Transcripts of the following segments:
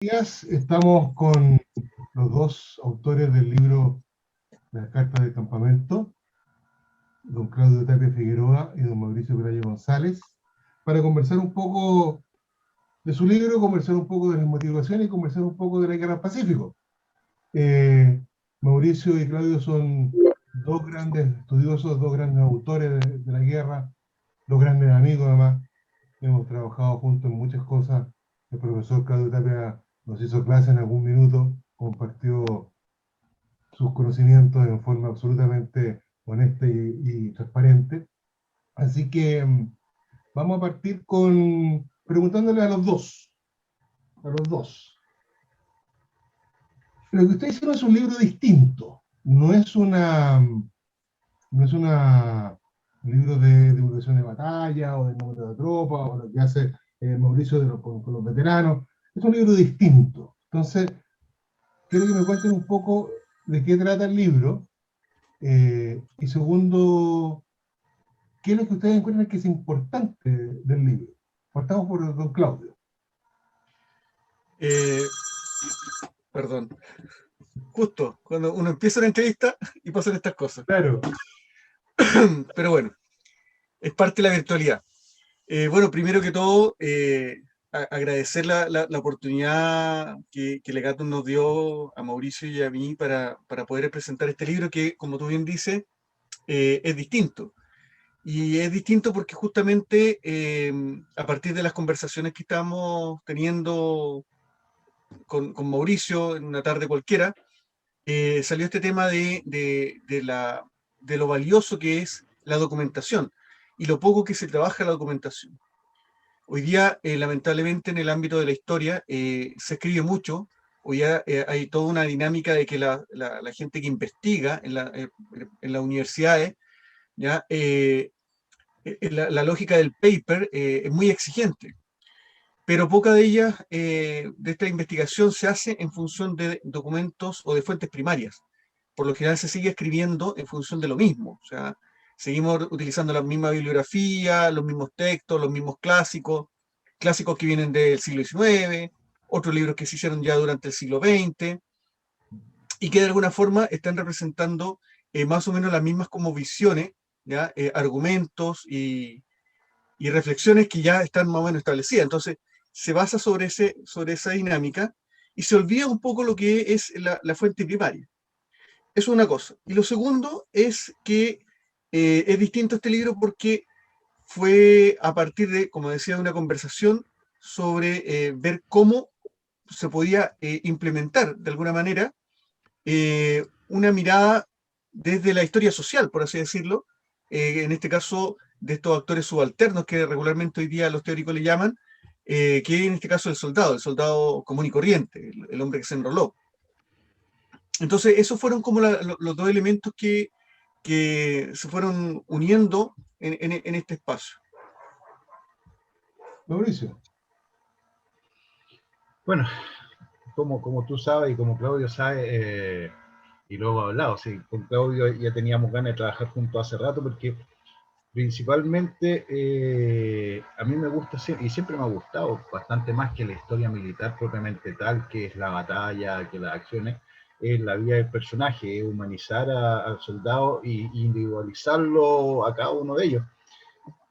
días. Estamos con los dos autores del libro Las Cartas del Campamento, don Claudio Tapia Figueroa y don Mauricio Pelayo González, para conversar un poco de su libro, conversar un poco de las motivaciones y conversar un poco de la Guerra del Pacífico. Mauricio y Claudio son dos grandes estudiosos, dos grandes autores de la guerra, dos grandes amigos además. Hemos trabajado juntos en muchas cosas. El profesor Claudio Tapia nos hizo clase en algún minuto, compartió sus conocimientos en forma absolutamente honesta y transparente. Así que vamos a partir con preguntándole a los dos. A los dos. Lo que ustedes hicieron es un libro distinto. No es un libro de divulgación de batalla o de número de tropas o lo que hace Mauricio con los veteranos. Es un libro distinto. Entonces, quiero que me cuenten un poco de qué trata el libro. Y segundo, ¿qué es lo que ustedes encuentran que es importante del libro? Partamos por don Claudio. Perdón. Justo cuando uno empieza una entrevista y pasan estas cosas. Claro. Pero bueno, es parte de la virtualidad. Bueno, primero que todo, agradecer la oportunidad que Legatum nos dio a Mauricio y a mí para poder presentar este libro que, como tú bien dices, es distinto. Y es distinto porque justamente a partir de las conversaciones que estamos teniendo con Mauricio en una tarde cualquiera, salió este tema de lo valioso que es la documentación y lo poco que se trabaja la documentación. Hoy día, lamentablemente, en el ámbito de la historia, se escribe mucho. Hoy día hay toda una dinámica de que la gente que investiga en las universidades, ¿ya? La lógica del paper es muy exigente, pero poca de ellas, de esta investigación, se hace en función de documentos o de fuentes primarias. Por lo general se sigue escribiendo en función de lo mismo. O sea, seguimos utilizando la misma bibliografía, los mismos textos, los mismos clásicos, clásicos que vienen del siglo XIX, otros libros que se hicieron ya durante el siglo XX, y que de alguna forma están representando más o menos las mismas como visiones, ¿ya? Argumentos y reflexiones que ya están más o menos establecidas. Entonces, se basa sobre esa dinámica y se olvida un poco lo que es la fuente primaria. Eso es una cosa. Y lo segundo es que es distinto este libro porque fue a partir de, como decía, de una conversación sobre ver cómo se podía implementar de alguna manera una mirada desde la historia social, por así decirlo, en este caso de estos actores subalternos que regularmente hoy día los teóricos le llaman, que en este caso el soldado común y corriente, el hombre que se enroló. Entonces, esos fueron como los dos elementos que se fueron uniendo en este espacio. Mauricio. Bueno, como tú sabes y como Claudio sabe, y luego he hablado, sí, con Claudio ya teníamos ganas de trabajar juntos hace rato porque principalmente a mí me gusta y siempre me ha gustado bastante más que la historia militar propiamente tal, que es la batalla, que las acciones, es la vida del personaje, es humanizar al soldado e individualizarlo a cada uno de ellos.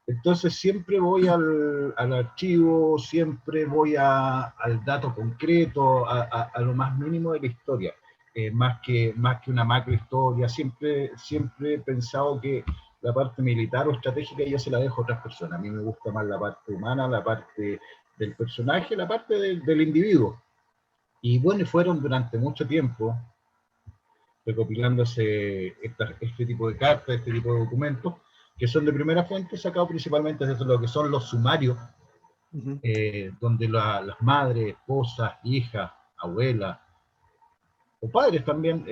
Entonces siempre voy al archivo, siempre voy al dato concreto, a lo más mínimo de la historia, más que una macro historia. Siempre he pensado que la parte militar o estratégica yo se la dejo a otras personas. A mí me gusta más la parte humana, la parte del personaje, la parte del individuo. Y bueno, fueron durante mucho tiempo recopilándose este tipo de cartas, este tipo de documentos, que son de primera fuente, sacados principalmente desde lo que son los sumarios, donde las madres, esposas, hijas, abuelas, o padres también,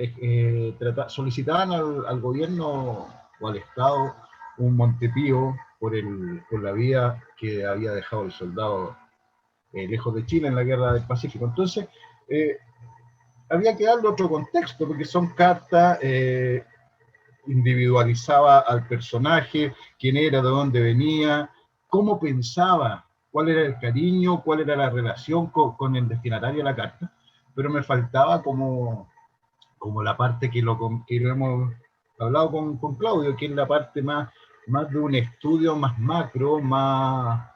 solicitaban al gobierno o al Estado un Montepío por la vida que había dejado el soldado lejos de Chile en la Guerra del Pacífico. Entonces, había que darle otro contexto, porque son cartas, individualizaba al personaje, quién era, de dónde venía, cómo pensaba cuál era el cariño, cuál era la relación con el destinatario de la carta, pero me faltaba como la parte que lo hemos hablado con Claudio, que es la parte más de un estudio más macro, más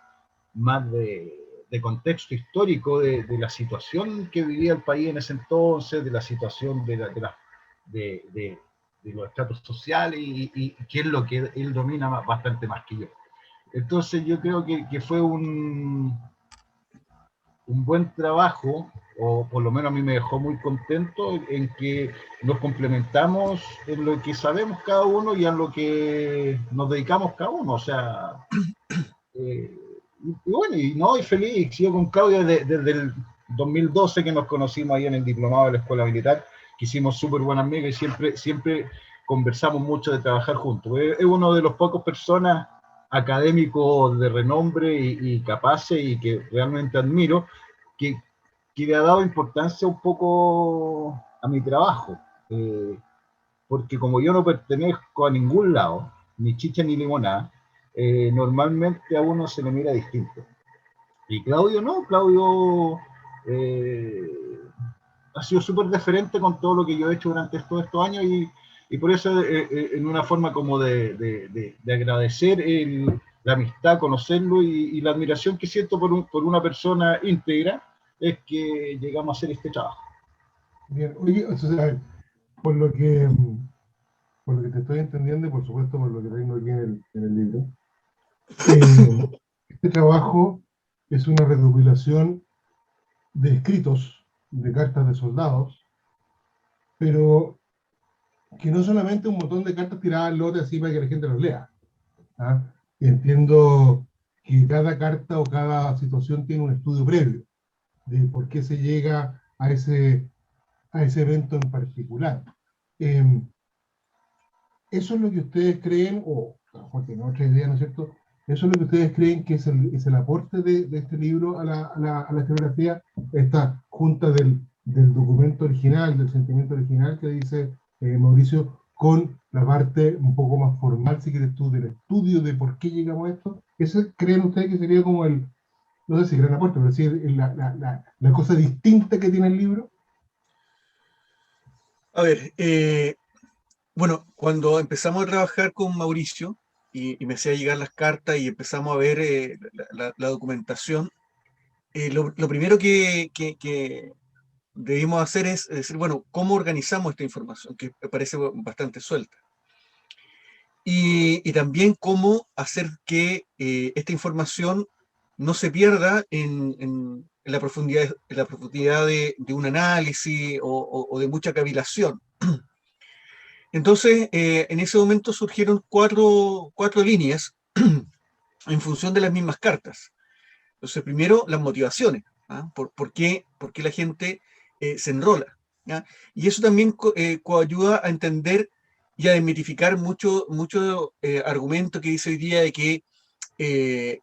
de contexto histórico de la situación que vivía el país en ese entonces, de la situación de los estratos sociales y qué es lo que él domina bastante más que yo. Entonces yo creo que fue un buen trabajo, o por lo menos a mí me dejó muy contento en que nos complementamos en lo que sabemos cada uno y en lo que nos dedicamos cada uno. O sea, y bueno, y feliz, sigo con Claudia desde el 2012 que nos conocimos ahí en el diplomado de la Escuela Militar, que hicimos súper buenas amigas y siempre conversamos mucho de trabajar juntos. Es uno de los pocos personas académicos de renombre y capaces y que realmente admiro, que le ha dado importancia un poco a mi trabajo, porque como yo no pertenezco a ningún lado, ni chicha ni limonada, normalmente a uno se le mira distinto. Y Claudio no, Claudio ha sido súper deferente con todo lo que yo he hecho durante todos estos años y por eso en una forma como de agradecer la amistad, conocerlo y la admiración que siento por una persona íntegra es que llegamos a hacer este trabajo. Bien, oye, o sea, por lo que te estoy entendiendo y por supuesto por lo que tengo aquí en el libro, este trabajo es una recopilación de escritos, de cartas de soldados, pero que no solamente un montón de cartas tiradas al lote así para que la gente los lea. ¿Ah? Entiendo que cada carta o cada situación tiene un estudio previo de por qué se llega a ese evento en particular. Eso es lo que ustedes creen, o porque no otra idea, ¿no es cierto? Eso es lo que ustedes creen que es el aporte de este libro a la historiografía, esta junta del documento original, del sentimiento original que dice Mauricio, con la parte un poco más formal, si quieres tú, del estudio de por qué llegamos a esto. ¿Eso creen ustedes que sería como no sé si gran aporte, pero sí la cosa distinta que tiene el libro? A ver, bueno, cuando empezamos a trabajar con Mauricio y me hacía llegar las cartas y empezamos a ver la documentación, lo primero que debimos hacer es decir, bueno, ¿cómo organizamos esta información? Que me parece bastante suelta. Y también cómo hacer que esta información no se pierda en la profundidad de un análisis o de mucha cavilación. Entonces, en ese momento surgieron cuatro líneas en función de las mismas cartas. Entonces, primero, las motivaciones. ¿Ah? ¿Por qué la gente se enrola? ¿Ya? Y eso también coayuda a entender y a desmitificar mucho argumento que dice hoy día de que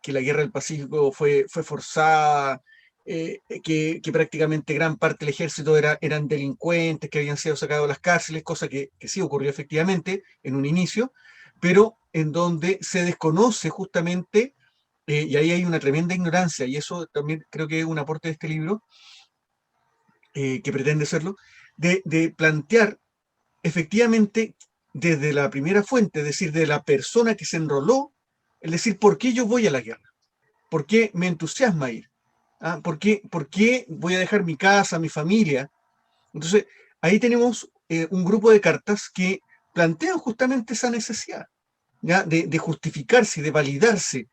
la guerra del Pacífico fue forzada, que prácticamente gran parte del ejército eran delincuentes que habían sido sacados de las cárceles, cosa que sí ocurrió efectivamente en un inicio, pero en donde se desconoce justamente, y ahí hay una tremenda ignorancia, y eso también creo que es un aporte de este libro, que pretende serlo, de plantear efectivamente desde la primera fuente, es decir, de la persona que se enroló, es decir, ¿por qué yo voy a la guerra? ¿Por qué me entusiasma ir? ¿Ah? ¿Por qué voy a dejar mi casa, mi familia? Entonces, ahí tenemos un grupo de cartas que plantean justamente esa necesidad, ¿ya? De justificarse, de validarse,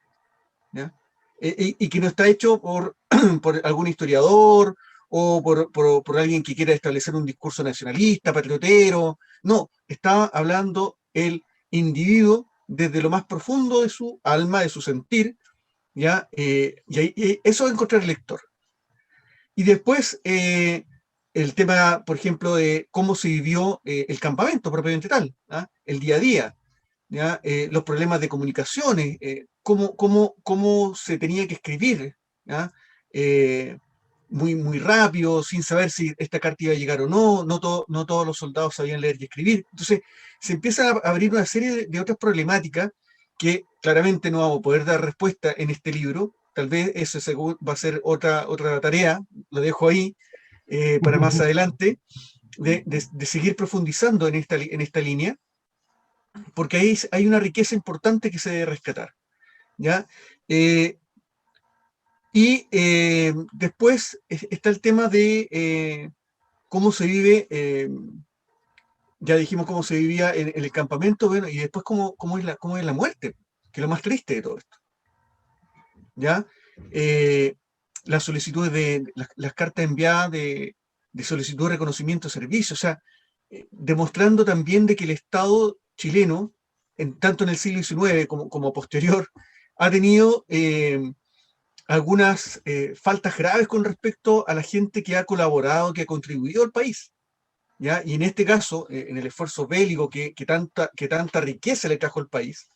¿ya? Y que no está hecho por, por algún historiador o por alguien que quiera establecer un discurso nacionalista, patriotero. No, está hablando el individuo desde lo más profundo de su alma, de su sentir, ¿ya? Y eso va a encontrar el lector. Y después el tema, por ejemplo, de cómo se vivió el campamento propiamente tal, ¿ah? El día a día, ¿ya? Los problemas de comunicaciones, cómo se tenía que escribir, ¿ya? Muy rápido, sin saber si esta carta iba a llegar o no, no todos los soldados sabían leer y escribir. Entonces se empieza a abrir una serie de otras problemáticas que claramente no vamos a poder dar respuesta en este libro, tal vez eso va a ser otra tarea, lo dejo ahí para más adelante, de seguir profundizando en esta línea, porque ahí hay una riqueza importante que se debe rescatar, ¿ya? Después está el tema de cómo se vive, ya dijimos cómo se vivía en el campamento, bueno, y después cómo es la muerte, que es lo más triste de todo esto, ¿ya? Las solicitudes las cartas enviadas de solicitud de reconocimiento de servicio, o sea, demostrando también de que el Estado chileno, tanto en el siglo XIX como posterior, ha tenido algunas faltas graves con respecto a la gente que ha colaborado, que ha contribuido al país, ¿ya? Y en este caso, en el esfuerzo bélico que tanta riqueza le trajo al país,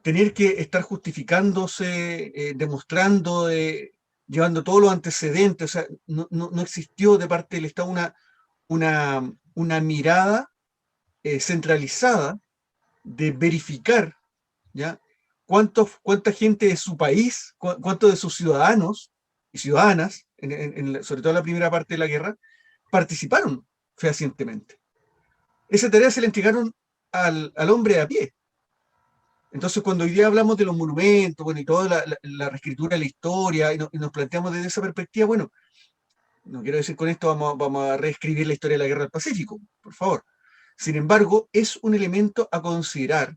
tener que estar justificándose, demostrando, llevando todos los antecedentes, o sea, no existió de parte del Estado una mirada centralizada de verificar, ¿ya? Cuánta gente de su país, cuántos de sus ciudadanos y ciudadanas, sobre todo en la primera parte de la guerra, participaron fehacientemente. Esa tarea se la entregaron al hombre a pie. Entonces, cuando hoy día hablamos de los monumentos, bueno, y toda la reescritura de la historia, y nos planteamos desde esa perspectiva, bueno, no quiero decir con esto vamos a reescribir la historia de la Guerra del Pacífico, por favor. Sin embargo, es un elemento a considerar,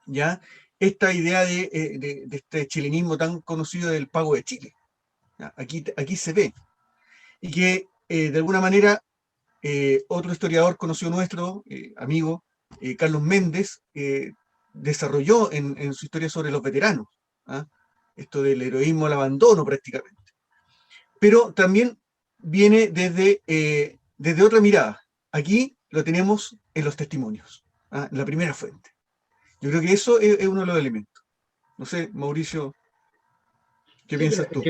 ¿ya? Esta idea de este chilenismo tan conocido del pago de Chile. ¿Ya? Aquí se ve. Y que, de alguna manera, otro historiador conocido nuestro, amigo, Carlos Méndez, desarrolló en su historia sobre los veteranos, ¿ah? Esto del heroísmo al abandono prácticamente. Pero también viene desde otra mirada. Aquí lo tenemos en los testimonios, ¿ah? En la primera fuente. Yo creo que eso es uno de los elementos. No sé, Mauricio, ¿qué piensas tú?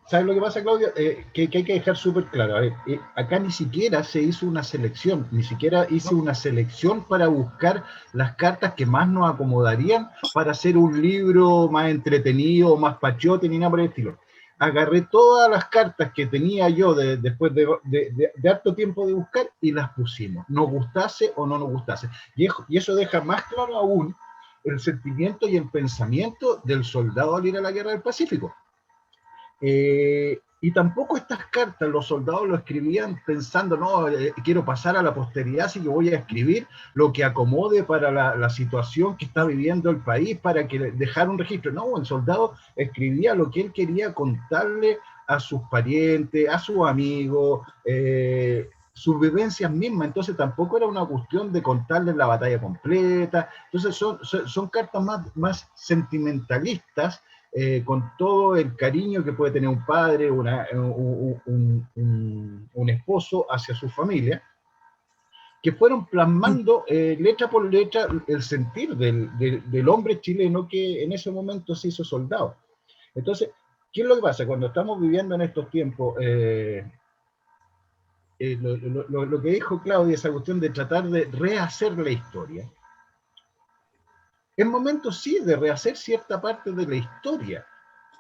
¿Sabes lo que pasa, Claudio? Que hay que dejar súper claro. A ver, acá ni siquiera se hizo una selección, ni siquiera hice una selección para buscar las cartas que más nos acomodarían para hacer un libro más entretenido, más pachote, ni nada por el estilo. Agarré todas las cartas que tenía yo después de harto tiempo de buscar y las pusimos, nos gustase o no nos gustase. Y eso deja más claro aún el sentimiento y el pensamiento del soldado al ir a la Guerra del Pacífico. Y tampoco estas cartas los soldados lo escribían pensando, no, quiero pasar a la posteridad, así que voy a escribir lo que acomode para la situación que está viviendo el país, para que dejar un registro. No, el soldado escribía lo que él quería contarle a sus parientes, a sus amigos, sus vivencias mismas. Entonces tampoco era una cuestión de contarles la batalla completa. Entonces son cartas más sentimentalistas, con todo el cariño que puede tener un padre, un esposo hacia su familia, que fueron plasmando letra por letra el sentir del hombre chileno que en ese momento se hizo soldado. Entonces, ¿qué es lo que pasa? Cuando estamos viviendo en estos tiempos, lo que dijo Claudia, esa cuestión de tratar de rehacer la historia, es momento sí de rehacer cierta parte de la historia,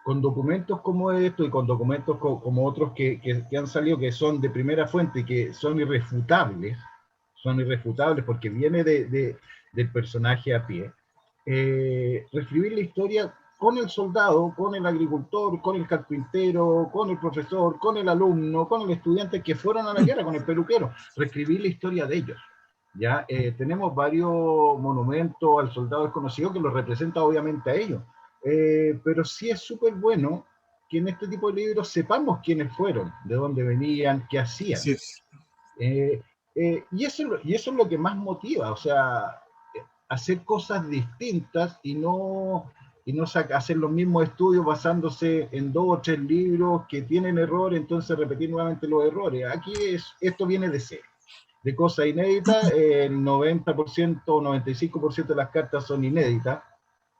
con documentos como estos y con documentos como otros que han salido, que son de primera fuente y que son irrefutables porque viene del personaje a pie. Reescribir la historia con el soldado, con el agricultor, con el carpintero, con el profesor, con el alumno, con el estudiante que fueron a la guerra, con el peluquero, reescribir la historia de ellos. Ya tenemos varios monumentos al soldado desconocido que los representa obviamente a ellos, pero sí es súper bueno que en este tipo de libros sepamos quiénes fueron, de dónde venían, qué hacían. Sí es. Y eso es lo que más motiva, o sea, hacer cosas distintas y no hacer los mismos estudios basándose en 2 o 3 libros que tienen errores, entonces repetir nuevamente los errores. Aquí esto viene de cero, de cosas inéditas. El 90% o 95% de las cartas son inéditas,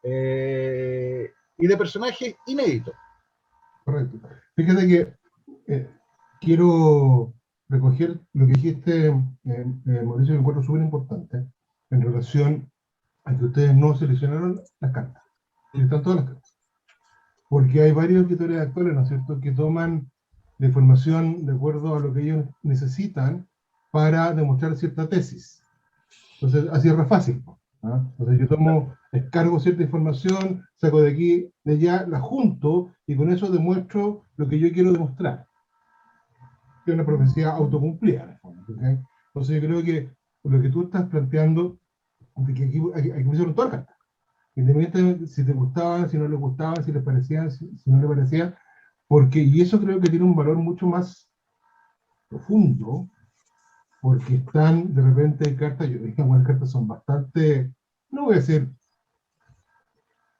y de personajes inéditos. Correcto. Fíjate que quiero recoger lo que dijiste, Mauricio, que encuentro súper importante en relación a que ustedes no seleccionaron las cartas. Y están todas las cartas. Porque hay varios escritores actuales, ¿no es cierto?, que toman la información de acuerdo a lo que ellos necesitan para demostrar cierta tesis. Entonces, así es re fácil. ¿Ah? Entonces, yo descargo cierta información, saco de aquí, de allá, la junto y con eso demuestro lo que yo quiero demostrar. Que es una profecía autocumplida, en el fondo, ¿okay? Entonces, yo creo que lo que tú estás planteando, de que aquí pusieron todas las cartas. Independientemente si te gustaban, si no les gustaban, si les parecían, si no les parecían, y eso creo que tiene un valor mucho más profundo, porque están, de repente, hay cartas, yo dije, algunas cartas son bastante, no voy a decir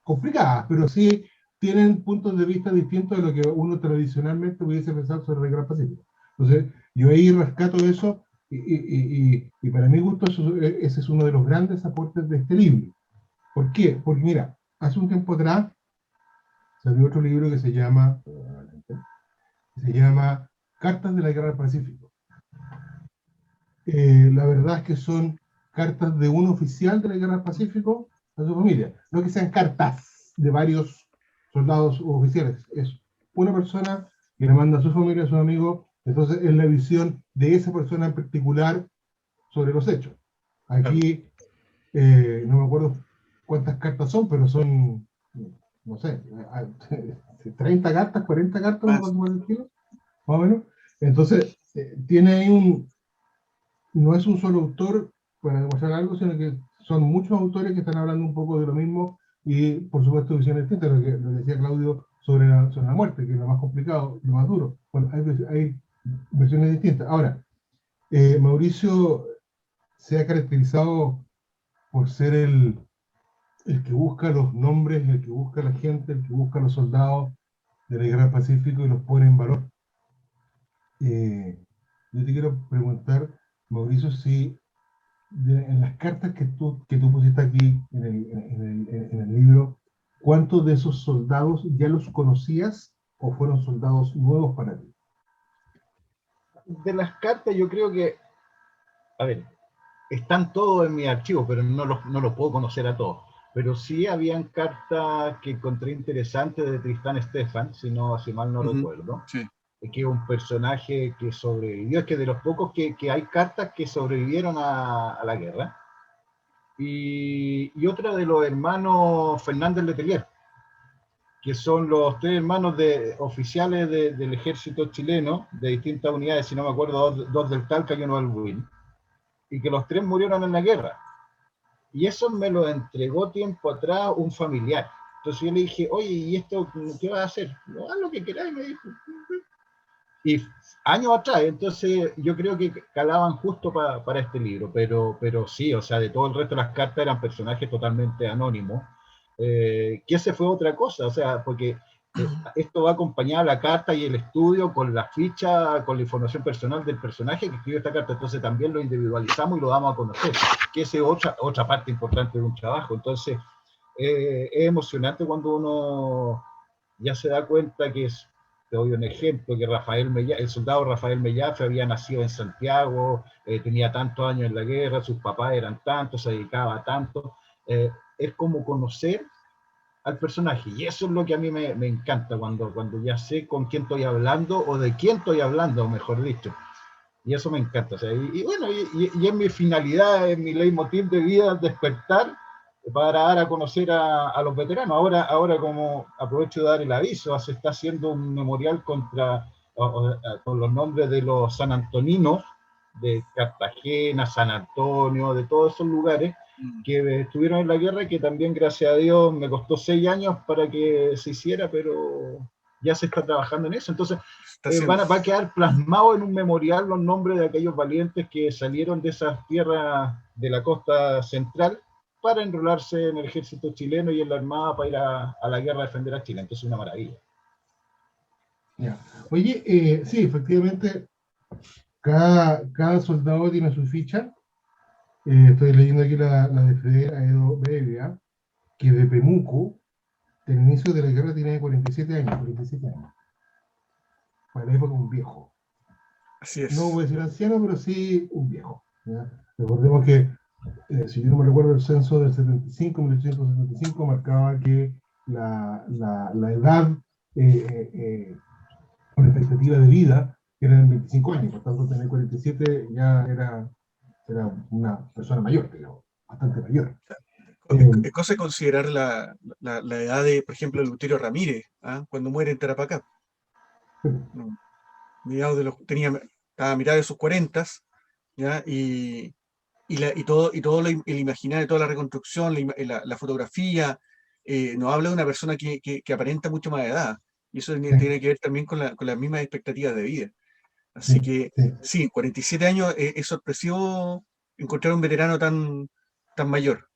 complicadas, pero sí tienen puntos de vista distintos de lo que uno tradicionalmente pudiese pensar sobre el Gran Pacífico. Entonces, yo ahí rescato eso, y para mi gusto, ese es uno de los grandes aportes de este libro. ¿Por qué? Porque mira, hace un tiempo atrás salió otro libro que se llama Cartas de la Guerra del Pacífico. La verdad es que son cartas de un oficial de la Guerra del Pacífico a su familia. No que sean cartas de varios soldados u oficiales. Es una persona que le manda a su familia, a sus amigos. Entonces es la visión de esa persona en particular sobre los hechos. Aquí, no me acuerdo cuántas cartas son, pero son, no sé, 30 cartas, 40 cartas, más o menos. Entonces, tiene ahí no es un solo autor para demostrar algo, sino que son muchos autores que están hablando un poco de lo mismo y, por supuesto, visiones distintas, lo que decía Claudio sobre la muerte, que es lo más complicado, lo más duro. Bueno, hay versiones distintas. Ahora, Mauricio se ha caracterizado por ser el que busca los nombres, el que busca la gente, el que busca los soldados de la Guerra del Pacífico y los pone en valor. Yo te quiero preguntar, Mauricio, si en las cartas que tú pusiste aquí en el libro, ¿cuántos de esos soldados ya los conocías o fueron soldados nuevos para ti? De las cartas yo creo que, a ver, están todos en mi archivo, pero no los puedo conocer a todos. Pero sí habían cartas que encontré interesantes de Tristán Stefan, si mal no recuerdo. Sí. Que es un personaje que sobrevivió, es que de los pocos que hay cartas que sobrevivieron a la guerra. Y otra de los hermanos Fernández Letelier, que son los tres hermanos oficiales del ejército chileno, de distintas unidades, si no me acuerdo, dos del Talca y uno del Buin, y que los tres murieron en la guerra. Y eso me lo entregó tiempo atrás un familiar. Entonces yo le dije, oye, ¿y esto qué vas a hacer? No, haz lo que queráis, me dijo. Y años atrás, entonces yo creo que calaban justo para este libro, pero sí, o sea, de todo el resto de las cartas eran personajes totalmente anónimos, que ese fue otra cosa, o sea, porque esto va acompañado a la carta y el estudio con la ficha, con la información personal del personaje que escribió esta carta, entonces también lo individualizamos y lo damos a conocer, que esa es otra parte importante de un trabajo. Entonces es emocionante cuando uno ya se da cuenta que es. Te doy un ejemplo, que el soldado Rafael Mellafe había nacido en Santiago, tenía tantos años en la guerra, sus papás eran tantos, se dedicaba a tanto. Es como conocer al personaje, y eso es lo que a mí me encanta, cuando ya sé con quién estoy hablando, o de quién estoy hablando, mejor dicho. Y eso me encanta. O sea, bueno, y es mi finalidad, es mi leitmotiv de vida, despertar para dar a conocer a los veteranos. Ahora, como aprovecho de dar el aviso, se está haciendo un memorial con los nombres de los sanantoninos de Cartagena, San Antonio, de todos esos lugares que estuvieron en la guerra, que también, gracias a Dios, me costó 6 años para que se hiciera, pero ya se está trabajando en eso. Entonces va a quedar plasmado en un memorial los nombres de aquellos valientes que salieron de esas tierras de la costa central para enrolarse en el ejército chileno y en la armada para ir a la guerra a defender a Chile. Entonces, una maravilla. Yeah. Oye, sí, efectivamente, cada soldado tiene su ficha. Estoy leyendo aquí la de Federa Aedo Bevia, que de Pemuco, del inicio de la guerra, tiene 47 años. Para la época, un viejo. Así es. No voy a decir anciano, pero sí un viejo. ¿Ya? Recordemos que, si yo no me recuerdo, el censo del 75, 1875, marcaba que la edad con expectativa de vida, que eran 25 años, por tanto tener 47 ya era una persona mayor, digamos, bastante mayor. Es cosa de considerar la edad de, por ejemplo, Eleuterio Ramírez, ¿ah? Cuando muere en Tarapacá. ¿No? Mediados de estaba a mitad de sus 40, ¿ya? Y todo el imaginario, toda la reconstrucción, la fotografía, nos habla de una persona que aparenta mucho más edad. Y eso tiene que ver también con las mismas expectativas de vida. Así que, sí, 47 años es sorpresivo encontrar un veterano tan mayor.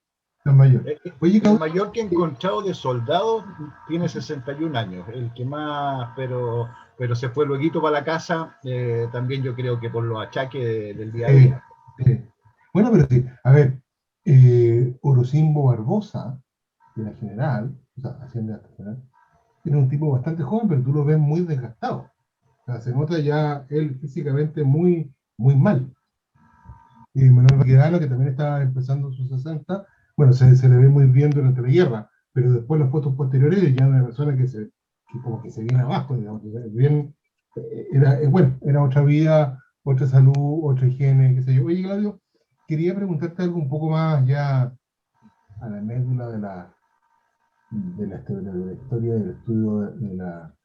Tan mayor. Oye, El mayor que he encontrado de soldados tiene 61 años, el que más, pero se fue luego para la casa, también yo creo que por los achaques del día a día. Bueno, pero sí, a ver, Orocimbo Barbosa, que era general, o sea, asciende hasta general, era un tipo bastante joven, pero tú lo ves muy desgastado. O sea, se nota ya él físicamente muy, muy mal. Y Manuel Baquedano, que también estaba empezando sus 60, bueno, se le ve muy bien durante la guerra, pero después las fotos posteriores ya una persona que como que se viene abajo, digamos, bien, bueno, era otra vida, otra salud, otra higiene, qué sé yo. Oye, Claudio, quería preguntarte algo un poco más ya a la médula de la historia, del estudio de la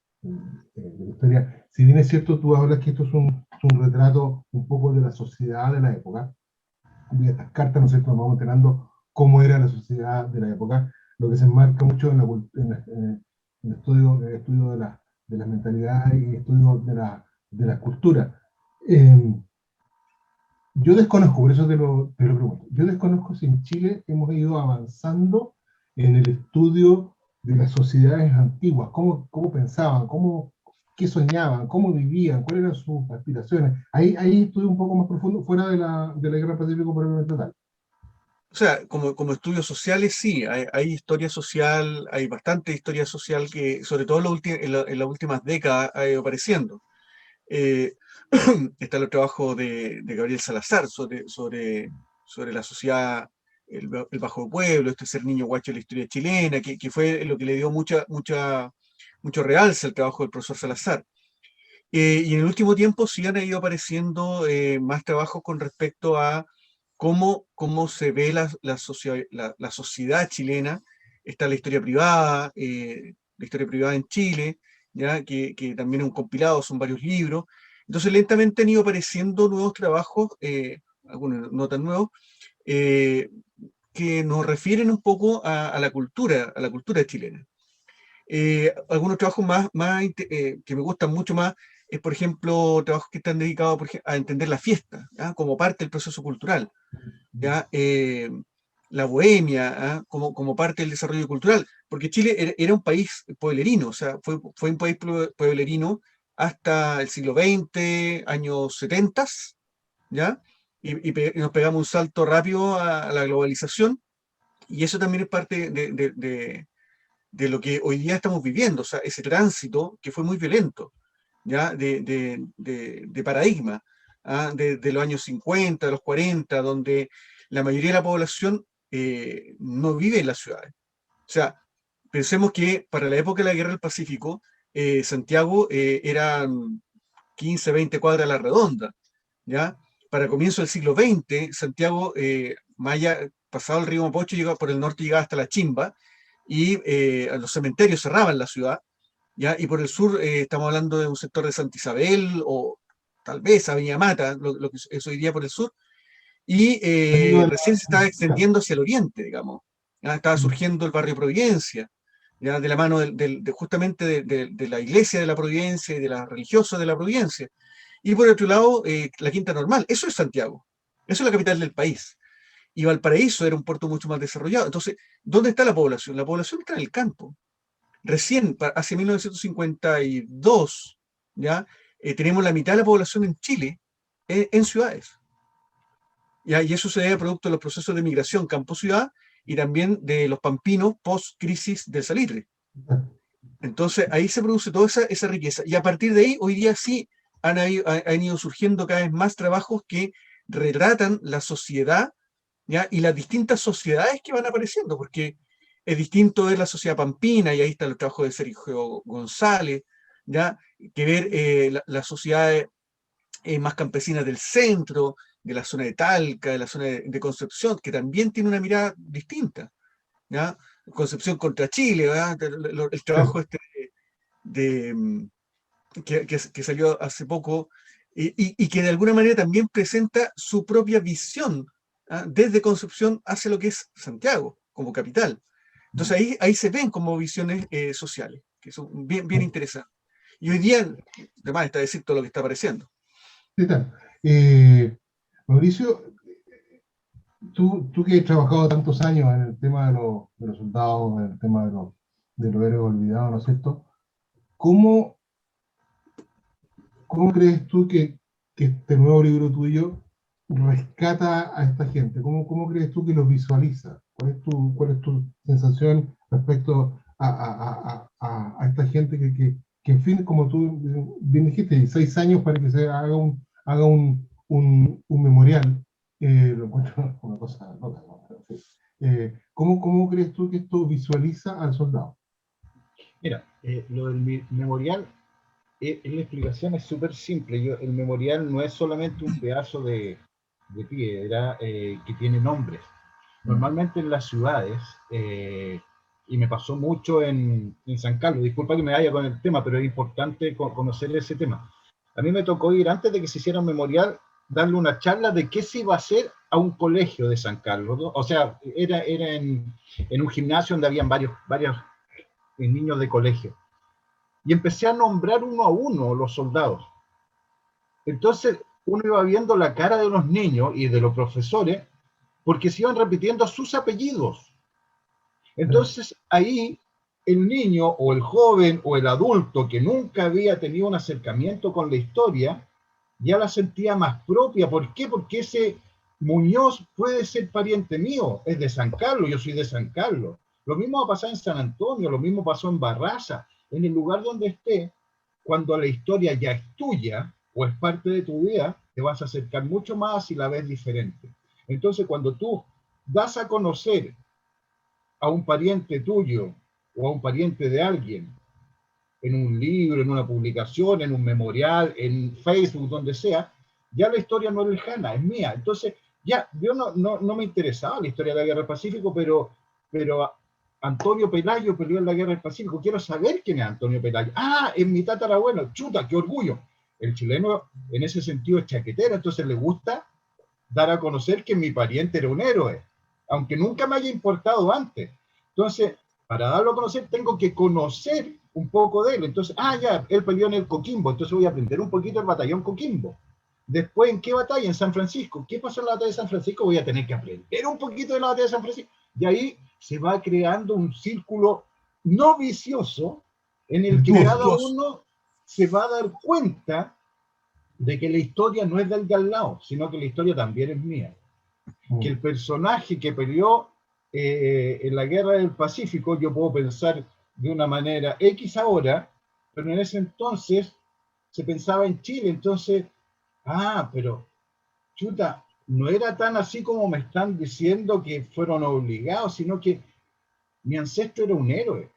historia. Si bien es cierto, tú hablas que esto es un retrato un poco de la sociedad de la época, y estas cartas, ¿no es cierto?, nos vamos enterando cómo era la sociedad de la época, lo que se enmarca mucho en el estudio de las mentalidades y el estudio de la cultura. Eh, yo desconozco, por eso te lo pregunto, yo desconozco si en Chile hemos ido avanzando en el estudio de las sociedades antiguas, cómo pensaban, qué soñaban, cómo vivían, cuáles eran sus aspiraciones. Ahí estudio un poco más profundo, fuera de la Guerra Pacífico por el total. O sea, como estudios sociales, sí, hay historia social, hay bastante historia social que, sobre todo en las últimas décadas, ha ido apareciendo. Eh, Está el trabajo de Gabriel Salazar sobre la sociedad, el bajo pueblo, este ser niño guacho de la historia chilena, que fue lo que le dio mucho realce al trabajo del profesor Salazar. Y en el último tiempo sí han ido apareciendo más trabajos con respecto a cómo se ve la sociedad chilena. Está la historia privada en Chile, ¿ya? Que también es un compilado, son varios libros. Entonces lentamente han ido apareciendo nuevos trabajos, algunos no tan nuevos, eh, que nos refieren un poco a la cultura chilena. Algunos trabajos que me gustan mucho más es, por ejemplo, trabajos que están dedicados a entender la fiesta, ¿ya? Como parte del proceso cultural, ¿ya? La bohemia, ¿ah? Como parte del desarrollo cultural, porque Chile era un país pueblerino, o sea, fue un país pueblerino hasta el siglo XX, años 70, ¿ya? Y nos pegamos un salto rápido a la globalización, y eso también es parte de lo que hoy día estamos viviendo, o sea, ese tránsito que fue muy violento, ¿ya? De paradigma, ¿ah? De los años 50, de los 40, donde la mayoría de la población no vive en las ciudades. O sea, pensemos que para la época de la Guerra del Pacífico, Santiago eran 15, 20 cuadras a la redonda, ¿ya? Para comienzo del siglo XX, Santiago, pasado el río Mapocho, por el norte llegaba hasta la Chimba, y los cementerios cerraban la ciudad, ¿ya? Y por el sur estamos hablando de un sector de Santa Isabel o tal vez Avenida Mata, lo que es hoy día por el sur, y recién se estaba extendiendo hacia el oriente, digamos. ¿Ya? Estaba surgiendo el barrio Providencia, ¿ya? De la mano justamente de la iglesia de la Providencia y de las religiosas de la Providencia. Y por otro lado, la Quinta Normal, eso es Santiago, eso es la capital del país. Y Valparaíso era un puerto mucho más desarrollado. Entonces, ¿dónde está la población? La población está en el campo. Recién, hacia 1952, ¿ya? Tenemos la mitad de la población en Chile en ciudades. ¿Ya? Y eso se debe producto de los procesos de migración campo-ciudad y también de los pampinos post-crisis del salitre. Entonces, ahí se produce toda esa riqueza. Y a partir de ahí, hoy día sí han ido surgiendo cada vez más trabajos que retratan la sociedad, ¿ya? Y las distintas sociedades que van apareciendo, porque Es distinto ver la sociedad pampina, y ahí está el trabajo de Sergio González, ¿ya? Que ver la sociedad más campesinas del centro, de la zona de Talca, de la zona de Concepción, que también tiene una mirada distinta, ¿ya? Concepción contra Chile, ¿verdad? El trabajo este que salió hace poco, y que de alguna manera también presenta su propia visión, ¿ah? Desde Concepción hacia lo que es Santiago, como capital. Entonces ahí se ven como visiones sociales, que son bien interesantes. Y hoy día, además, está decir todo lo que está apareciendo. ¿Qué tal? Mauricio, tú que has trabajado tantos años en el tema de los soldados, en el tema de los héroes olvidados, ¿no es cierto? ¿Cómo, cómo crees tú que este nuevo libro tuyo rescata a esta gente? ¿Cómo crees tú que los visualiza? Cuál es tu sensación respecto a esta gente que, en fin, como tú bien dijiste, 6 años para que se haga un memorial? Lo encuentro una cosa loca, ¿no? Pero, en fin. ¿Cómo crees tú que esto visualiza al soldado? Mira, lo del memorial, la explicación es súper simple. El memorial no es solamente un pedazo de piedra que tiene nombres. Normalmente en las ciudades, y me pasó mucho en San Carlos, disculpa que me vaya con el tema, pero es importante conocer ese tema. A mí me tocó ir, antes de que se hiciera un memorial, darle una charla de qué se iba a hacer a un colegio de San Carlos, ¿no? O sea, era en un gimnasio donde habían varios niños de colegio. Y empecé a nombrar uno a uno los soldados. Entonces uno iba viendo la cara de los niños y de los profesores, porque se iban repitiendo sus apellidos. Entonces ahí el niño o el joven o el adulto que nunca había tenido un acercamiento con la historia, ya la sentía más propia. ¿Por qué? Porque ese Muñoz puede ser pariente mío, es de San Carlos, yo soy de San Carlos. Lo mismo va a pasar en San Antonio, lo mismo pasó en Barraza. En el lugar donde esté, cuando la historia ya es tuya o es parte de tu vida, te vas a acercar mucho más y la ves diferente. Entonces, cuando tú das a conocer a un pariente tuyo o a un pariente de alguien en un libro, en una publicación, en un memorial, en Facebook, donde sea, ya la historia no es lejana, es mía. Entonces, ya, yo no me interesaba la historia de la Guerra del Pacífico, pero Antonio Pelayo peleó en la Guerra del Pacífico. Quiero saber quién es Antonio Pelayo. Ah, es mi tatarabuelo. Chuta, qué orgullo. El chileno en ese sentido es chaquetero, entonces le gusta dar a conocer que mi pariente era un héroe, aunque nunca me haya importado antes. Entonces, para darlo a conocer, tengo que conocer un poco de él. Entonces, ya, él peleó en el Coquimbo, entonces voy a aprender un poquito del batallón Coquimbo. Después, ¿en qué batalla? En San Francisco. ¿Qué pasó en la batalla de San Francisco? Voy a tener que aprender un poquito de la batalla de San Francisco. Y ahí se va creando un círculo no vicioso en el que cada uno se va a dar cuenta de que la historia no es del de al lado, sino que la historia también es mía. Que el personaje que peleó en la Guerra del Pacífico, yo puedo pensar de una manera X ahora, pero en ese entonces se pensaba en Chile. Entonces, pero chuta, no era tan así como me están diciendo que fueron obligados, sino que mi ancestro era un héroe.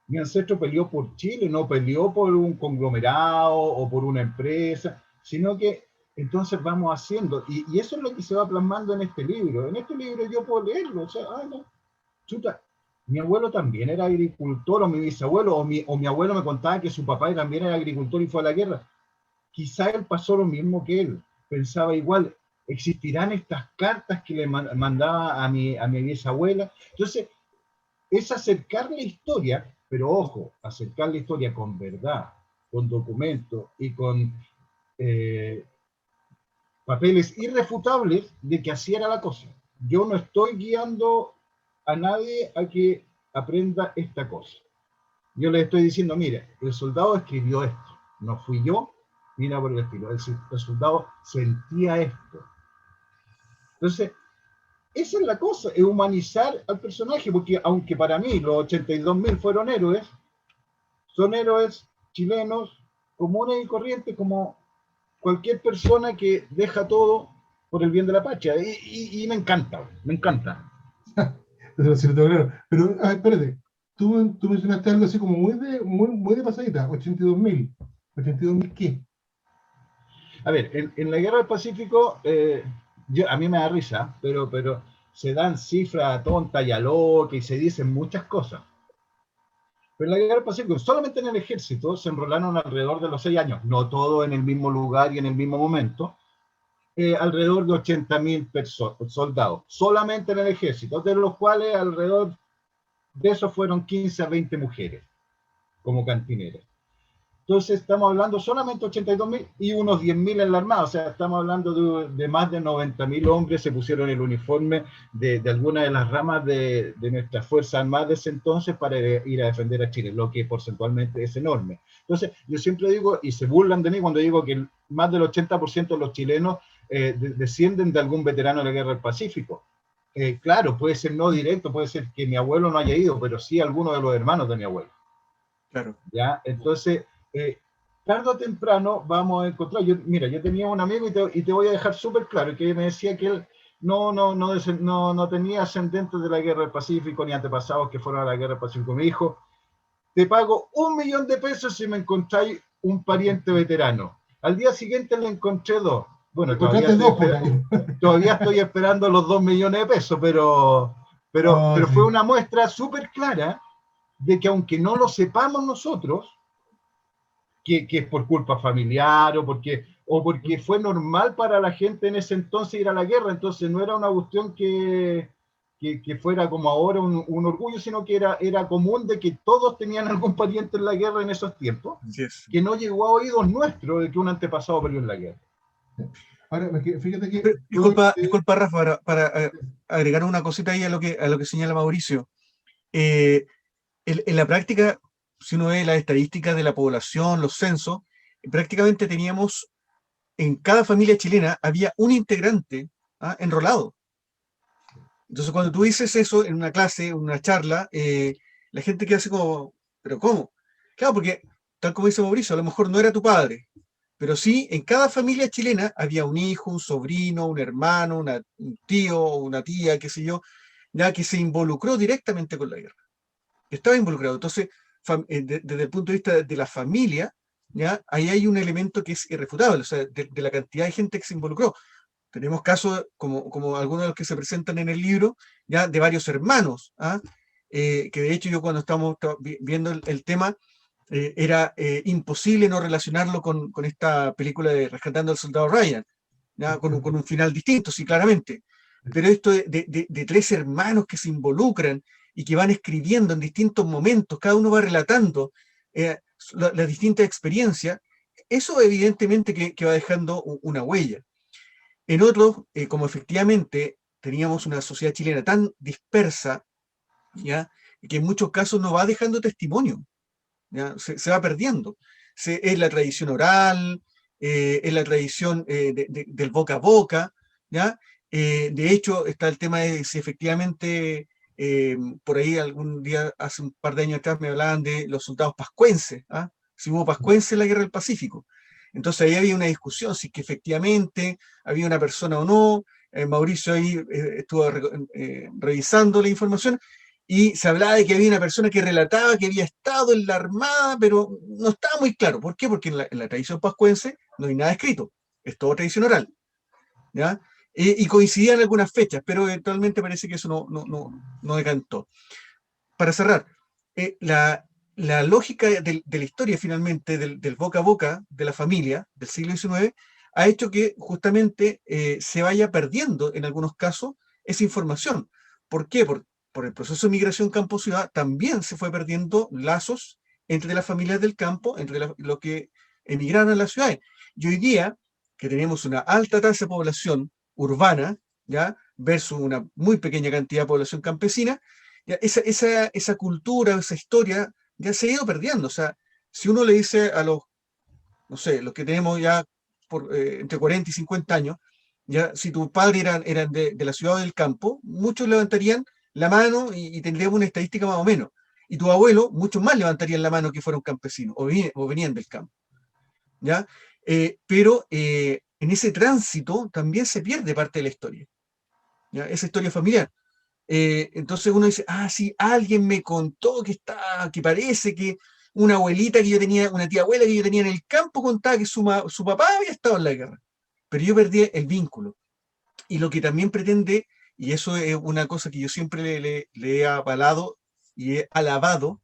Mi ancestro peleó por Chile, no peleó por un conglomerado o por una empresa, sino que entonces vamos haciendo, y eso es lo que se va plasmando en este libro. En este libro yo puedo leerlo, o sea, no, chuta, mi abuelo también era agricultor, o mi bisabuelo, o mi abuelo me contaba que su papá también era agricultor y fue a la guerra. Quizá él pasó lo mismo que él, pensaba igual, existirán estas cartas que le mandaba a mi bisabuela. Entonces, es acercar la historia, pero ojo, acercar la historia con verdad, con documentos y con papeles irrefutables de que así era la cosa. Yo no estoy guiando a nadie a que aprenda esta cosa. Yo le estoy diciendo, mire, el soldado escribió esto, no fui yo, mira por el estilo, el soldado sentía esto. Entonces, esa es la cosa, es humanizar al personaje, porque aunque para mí los 82.000 fueron héroes, son héroes chilenos comunes y corrientes como cualquier persona que deja todo por el bien de la patria. Y me encanta, me encanta. Eso sí lo tengo claro. Pero, a ver, espérate, tú mencionaste algo así como muy de pasadita, 82.000. ¿82.000 qué? A ver, en la guerra del Pacífico, a mí me da risa, pero se dan cifras tontas y a loca y se dicen muchas cosas. Pero en la guerra del Pacífico, solamente en el ejército se enrolaron alrededor de los 6 años, no todo en el mismo lugar y en el mismo momento, alrededor de 80.000 soldados, solamente en el ejército, de los cuales alrededor de eso fueron 15 a 20 mujeres como cantineras. Entonces estamos hablando solamente 82.000 y unos 10.000 en la Armada, o sea, estamos hablando de más de 90.000 hombres se pusieron el uniforme de alguna de las ramas de nuestras Fuerzas Armadas de ese entonces para ir a defender a Chile, lo que porcentualmente es enorme. Entonces, yo siempre digo, y se burlan de mí cuando digo que más del 80% de los chilenos descienden de algún veterano de la Guerra del Pacífico. Claro, puede ser no directo, puede ser que mi abuelo no haya ido, pero sí alguno de los hermanos de mi abuelo. Claro. ¿Ya? Entonces, tarde o temprano vamos a encontrar. Mira, yo tenía un amigo y te voy a dejar súper claro que me decía que él no tenía ascendentes de la Guerra del Pacífico ni antepasados que fueron a la Guerra del Pacífico. Me dijo, te pago $1.000.000 si me encontráis un pariente veterano. Al día siguiente le encontré 2. Bueno, todavía estoy esperando los $2.000.000, pero Sí. fue una muestra súper clara de que aunque no lo sepamos nosotros, que es por culpa familiar o porque fue normal para la gente en ese entonces ir a la guerra, entonces no era una cuestión que fuera como ahora un orgullo, sino que era común de que todos tenían algún pariente en la guerra en esos tiempos, que no llegó a oídos nuestros de que un antepasado peleó en la guerra. Ahora, fíjate que... Disculpa, Rafa, para agregar una cosita ahí a lo que señala Mauricio. En la práctica, si uno ve las estadísticas de la población, los censos, prácticamente teníamos, en cada familia chilena, había un integrante enrolado. Entonces, cuando tú dices eso en una clase, en una charla, la gente queda así como, ¿pero cómo? Claro, porque, tal como dice Mauricio, a lo mejor no era tu padre, pero sí, en cada familia chilena había un hijo, un sobrino, un hermano, un tío, una tía, qué sé yo, ya que se involucró directamente con la guerra. Estaba involucrado. Entonces, desde el punto de vista de la familia, ¿ya? Ahí hay un elemento que es irrefutable, o sea, de la cantidad de gente que se involucró. Tenemos casos como algunos de los que se presentan en el libro, ya de varios hermanos, que de hecho yo cuando estábamos viendo el tema, era imposible no relacionarlo con esta película de Rescatando al Soldado Ryan, ¿ya? Con un final distinto, sí, claramente. Pero esto de tres hermanos que se involucran y que van escribiendo en distintos momentos, cada uno va relatando las distintas experiencias, eso evidentemente que va dejando una huella. En otros, como efectivamente teníamos una sociedad chilena tan dispersa, ¿ya? Que en muchos casos no va dejando testimonio, ¿ya? Se va perdiendo. Es la tradición oral, es la tradición del boca a boca, ¿ya? De hecho, está el tema de si efectivamente, por ahí algún día, hace un par de años atrás, me hablaban de los soldados pascuenses, si hubo pascuenses en la Guerra del Pacífico. Entonces ahí había una discusión, si que efectivamente había una persona o no. Mauricio ahí estuvo revisando la información y se hablaba de que había una persona que relataba que había estado en la Armada, pero no estaba muy claro. ¿Por qué? Porque en la tradición pascuense no hay nada escrito, es todo tradición oral, ¿ya? Y coincidían algunas fechas, pero eventualmente parece que eso no decantó. Para cerrar, la lógica de la historia finalmente, del boca a boca de la familia del siglo XIX, ha hecho que justamente se vaya perdiendo en algunos casos esa información. ¿Por qué? Por el proceso de migración campo-ciudad también se fue perdiendo lazos entre las familias del campo, entre los que emigraron a las ciudades. Y hoy día, que tenemos una alta tasa de población urbana, ¿ya? Versus una muy pequeña cantidad de población campesina, ya esa cultura, esa historia, ya se ha ido perdiendo. O sea, si uno le dice a los, no sé, los que tenemos ya entre 40 y 50 años, ya si tus padres eran de la ciudad o del campo, muchos levantarían la mano y tendríamos una estadística más o menos. Y tu abuelo, muchos más levantarían la mano que fueron campesinos o venían del campo. ¿Ya? Pero en ese tránsito también se pierde parte de la historia, ¿ya? Esa historia familiar. Entonces uno dice, ah, sí, alguien me contó que parece que una abuelita que yo tenía, una tía abuela que yo tenía en el campo contaba que su papá había estado en la guerra. Pero yo perdí el vínculo. Y lo que también pretende, y eso es una cosa que yo siempre le he avalado y he alabado,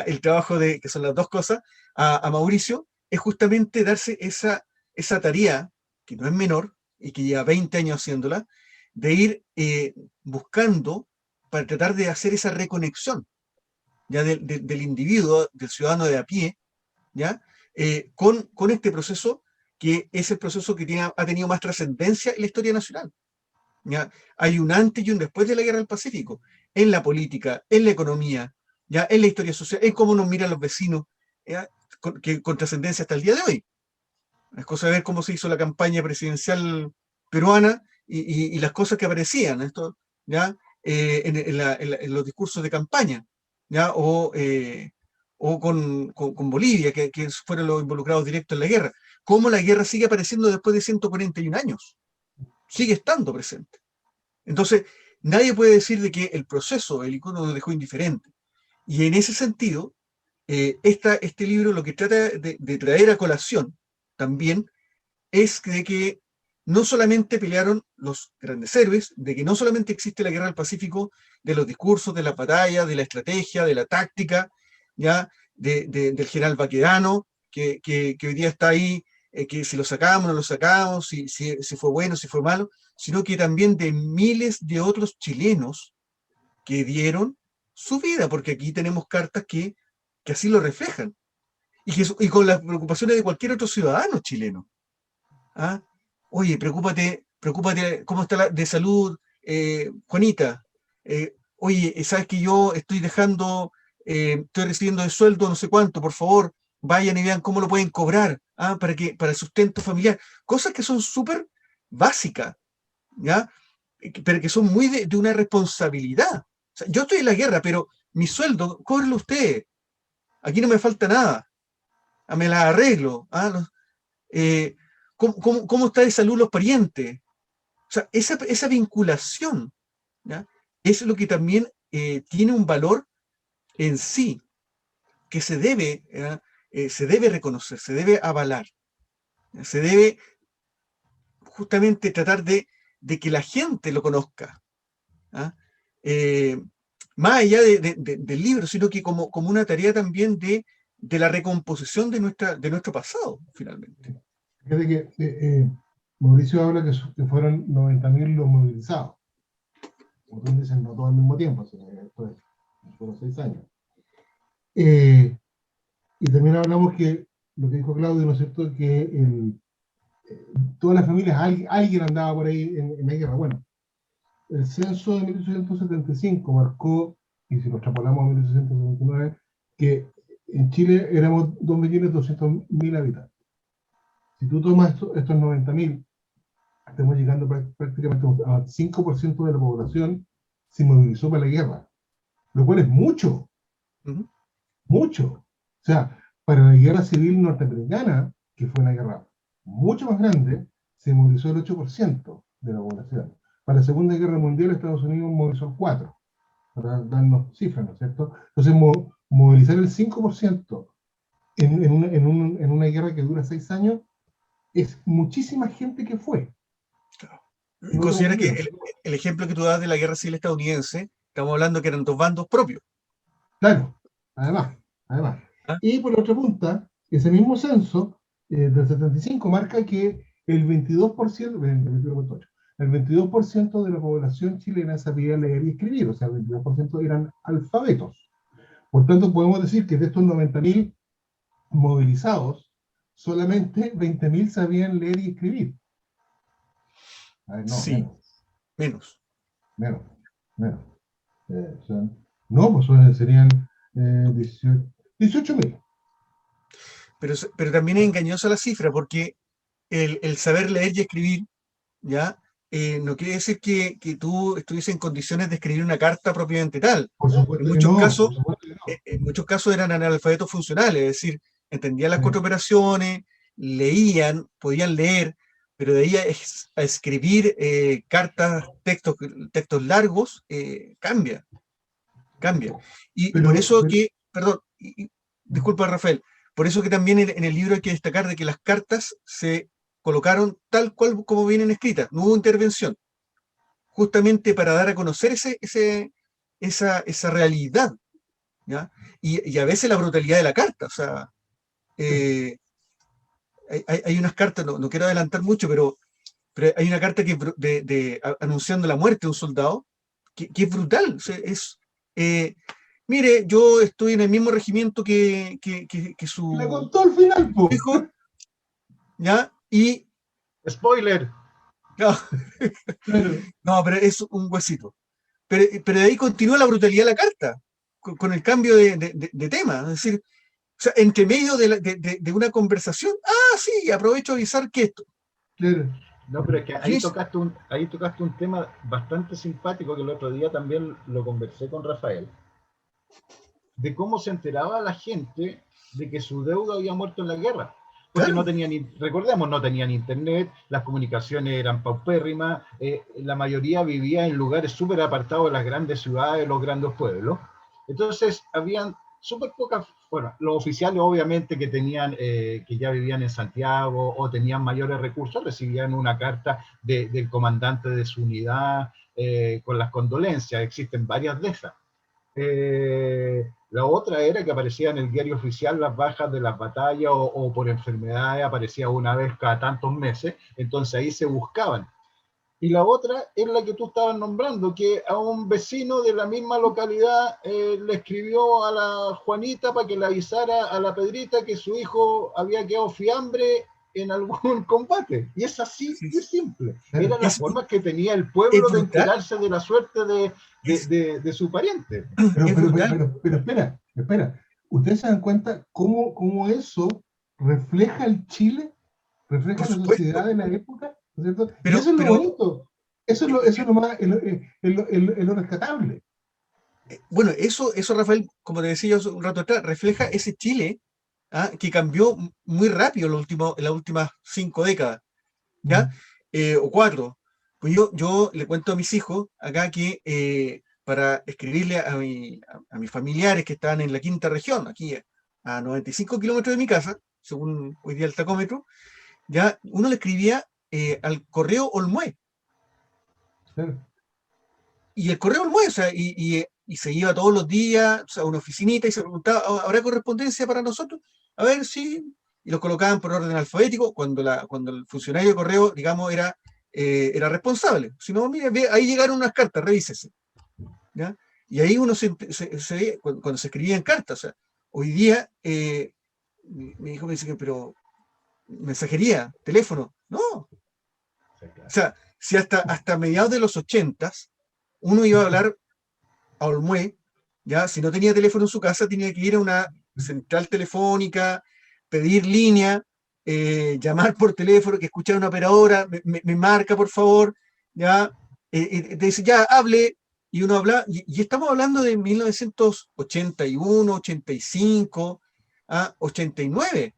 el trabajo que son las dos cosas, a Mauricio, es justamente darse esa tarea, que no es menor, y que lleva 20 años haciéndola, de ir buscando para tratar de hacer esa reconexión ya del individuo, del ciudadano de a pie, ¿ya? Con este proceso que es el proceso que ha tenido más trascendencia en la historia nacional. ¿Ya? Hay un antes y un después de la Guerra del Pacífico, en la política, en la economía, ¿ya? En la historia social, en cómo nos miran los vecinos, ¿ya? Con trascendencia hasta el día de hoy. Es cosa de ver cómo se hizo la campaña presidencial peruana y las cosas que aparecían, esto, ¿ya? En los discursos de campaña, ¿ya? O con Bolivia, que fueron los involucrados directos en la guerra. Cómo la guerra sigue apareciendo después de 141 años. Sigue estando presente. Entonces, nadie puede decir de que el proceso, el icono nos dejó indiferente. Y en ese sentido, este libro lo que trata de traer a colación también es de que no solamente pelearon los grandes héroes, de que no solamente existe la guerra del Pacífico, de los discursos, de las batallas, de la estrategia, de la táctica, ¿ya? Del general Baquedano, que hoy día está ahí, que si lo sacamos, no lo sacamos, si fue bueno, si fue malo, sino que también de miles de otros chilenos que dieron su vida, porque aquí tenemos cartas que así lo reflejan, y con las preocupaciones de cualquier otro ciudadano chileno. ¿Ah? Oye, preocúpate, cómo está de salud, Juanita. Oye, sabes que yo estoy estoy recibiendo de sueldo no sé cuánto, por favor, vayan y vean cómo lo pueden cobrar, para el sustento familiar. Cosas que son súper básicas, ¿ya? Pero que son muy de una responsabilidad. O sea, yo estoy en la guerra, pero mi sueldo, cóbrelo usted. Aquí no me falta nada. Me la arreglo. Eh, ¿Cómo está de salud los parientes? O sea, esa vinculación, ¿ya? Es lo que también tiene un valor en sí, que se debe reconocer, se debe avalar, ¿ya? Se debe justamente tratar de que la gente lo conozca, ¿ah? Más allá del libro, sino que como una tarea también de la recomposición de nuestro pasado, finalmente. Fíjate que Mauricio habla que fueron 90.000 los movilizados. Como tú dices, no todo al mismo tiempo, sino que después fueron 6 años. Y también hablamos que lo que dijo Claudio, ¿no es cierto?, que todas las familias, alguien andaba por ahí en la guerra. Bueno, el censo de 1875 marcó, y si lo extrapolamos a 1879, que en Chile éramos 2.200.000 habitantes. Si tú tomas estos 90.000, estamos llegando prácticamente a 5% de la población se movilizó para la guerra, lo cual es mucho, mucho. O sea, para la guerra civil norteamericana, que fue una guerra mucho más grande, se movilizó el 8% de la población. Para la Segunda Guerra Mundial, Estados Unidos movilizó el 4%, para darnos cifras, ¿no es cierto? Entonces, movilizar el 5% en una guerra que dura 6 años, es muchísima gente que fue. Considera que el ejemplo que tú das de la guerra civil estadounidense, estamos hablando que eran dos bandos propios. Claro, además. ¿Ah? Y por otra punta, ese mismo censo del 75 marca que el 22%, el 22% de la población chilena sabía leer y escribir, o sea, el 22% eran alfabetos. Por tanto, podemos decir que de estos 90.000 movilizados, solamente 20.000 sabían leer y escribir. A ver, no, sí, menos. No, pues serían 18.000. Pero también es engañosa la cifra, porque el saber leer y escribir, ¿ya? No quiere decir que tú estuvieses en condiciones de escribir una carta propiamente tal. Por supuesto que no. En muchos casos eran analfabetos funcionales, es decir, entendían las 4 operaciones, leían, podían leer, pero de ahí a escribir cartas, textos largos, cambia. Y por eso que, perdón, disculpa Rafael, por eso que también en el libro hay que destacar de que las cartas se colocaron tal cual como vienen escritas, no hubo intervención, justamente para dar a conocer esa realidad, ¿ya? Y a veces la brutalidad de la carta, o sea, hay unas cartas, no quiero adelantar mucho, pero hay una carta que anunciando la muerte de un soldado, que es brutal, o sea, mire, yo estoy en el mismo regimiento que su Le contó al final, po. hijo, ¿ya? Y ¡Spoiler! no, Claro. no, pero es un huesito. Pero de ahí continúa la brutalidad de la carta, con el cambio de tema. Es decir, o sea, entre medio de una conversación, sí, aprovecho a avisar que esto. Claro. No, pero es que Y es- ahí tocaste un tema bastante simpático que el otro día también lo conversé con Rafael, de cómo se enteraba la gente de que su deudo había muerto en la guerra. Porque claro, no tenían, recordemos, no tenían internet, las comunicaciones eran paupérrimas, la mayoría vivía en lugares súper apartados de las grandes ciudades, los grandes pueblos. Entonces, habían súper pocas, bueno, los oficiales obviamente que tenían, que ya vivían en Santiago o tenían mayores recursos, recibían una carta del comandante de su unidad con las condolencias, existen varias de esas. La otra era que aparecía en el diario oficial las bajas de las batallas o por enfermedades, aparecía una vez cada tantos meses, entonces ahí se buscaban. Y la otra es la que tú estabas nombrando, que a un vecino de la misma localidad le escribió a la Juanita para que le avisara a la Pedrita que su hijo había quedado fiambre en algún combate. Y es así sí, de simple. Claro. Eran las es, formas que tenía el es pueblo de brutal, enterarse de la suerte es, de su pariente. Pero, es pero, brutal. pero, pero espera. ¿Ustedes se dan cuenta cómo eso refleja el Chile, refleja Por la sociedad supuesto, de la época? ¿No es cierto? Y eso es lo pero bonito. Eso es lo más, es lo rescatable. bueno, eso, Rafael, como te decía yo hace un rato atrás, refleja ese Chile, que cambió muy rápido en las últimas 5 décadas, ¿ya? Mm. O 4. Pues yo le cuento a mis hijos acá que para escribirle a mis familiares que están en la quinta región, aquí a 95 kilómetros de mi casa, según hoy día el tacómetro, ya uno le escribía al correo Olmué. Claro. Y el correo Olmué, o sea, y se iba todos los días, o sea, a una oficinita y se preguntaba, ¿habrá correspondencia para nosotros? A ver, sí. Y los colocaban por orden alfabético cuando el funcionario de correo, digamos, era responsable. Si no, mire, ahí llegaron unas cartas, revísese. ¿Ya? Y ahí uno cuando se escribían cartas, o sea, hoy día mi hijo me dice que, pero mensajería, teléfono, no. O sea, si hasta mediados de los 80 uno iba a hablar a Olmué, ya, si no tenía teléfono en su casa, tenía que ir a una central telefónica, pedir línea, llamar por teléfono, que escuchar una operadora, me marca, por favor, ya, te dice, ya, hable, y uno habla, y estamos hablando de 1981, 85, 89.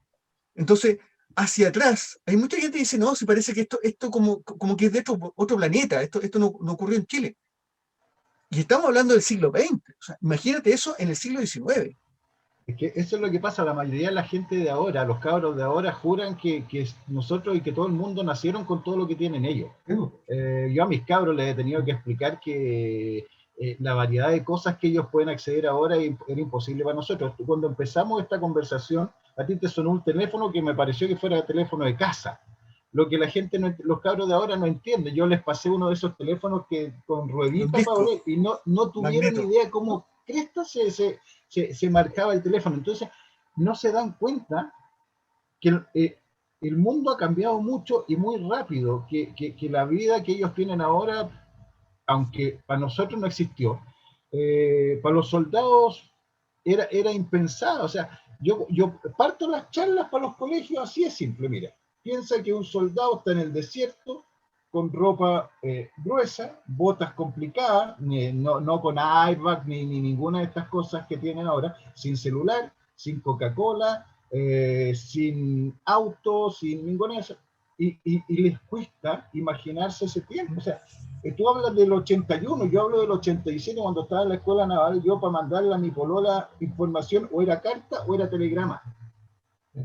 Entonces, hacia atrás, hay mucha gente que dice, no, si parece que esto como que es de otro planeta, esto no ocurrió en Chile. Y estamos hablando del siglo XX. O sea, imagínate eso en el siglo XIX. Es que eso es lo que pasa, la mayoría de la gente de ahora, los cabros de ahora, juran que nosotros y que todo el mundo nacieron con todo lo que tienen ellos. Yo a mis cabros les he tenido que explicar que la variedad de cosas que ellos pueden acceder ahora era imposible para nosotros. Cuando empezamos esta conversación, a ti te sonó un teléfono que me pareció que fuera teléfono de casa. Lo que la gente, los cabros de ahora no entienden. Yo les pasé uno de esos teléfonos que con Los rueditas para discos, ver y no tuvieron magneto. idea cómo cresta se marcaba el teléfono. Entonces, no se dan cuenta que el mundo ha cambiado mucho y muy rápido, que la vida que ellos tienen ahora, aunque para nosotros no existió, para los soldados era impensado. O sea, yo parto las charlas para los colegios así es simple, mira. Piensa que un soldado está en el desierto con ropa gruesa, botas complicadas, no con airbag ni ninguna de estas cosas que tienen ahora, sin celular, sin Coca-Cola, sin auto, sin ninguna de esas. y les cuesta imaginarse ese tiempo. O sea, tú hablas del 81, yo hablo del 87 cuando estaba en la escuela naval, yo para mandarle a mi polola información o era carta o era telegrama.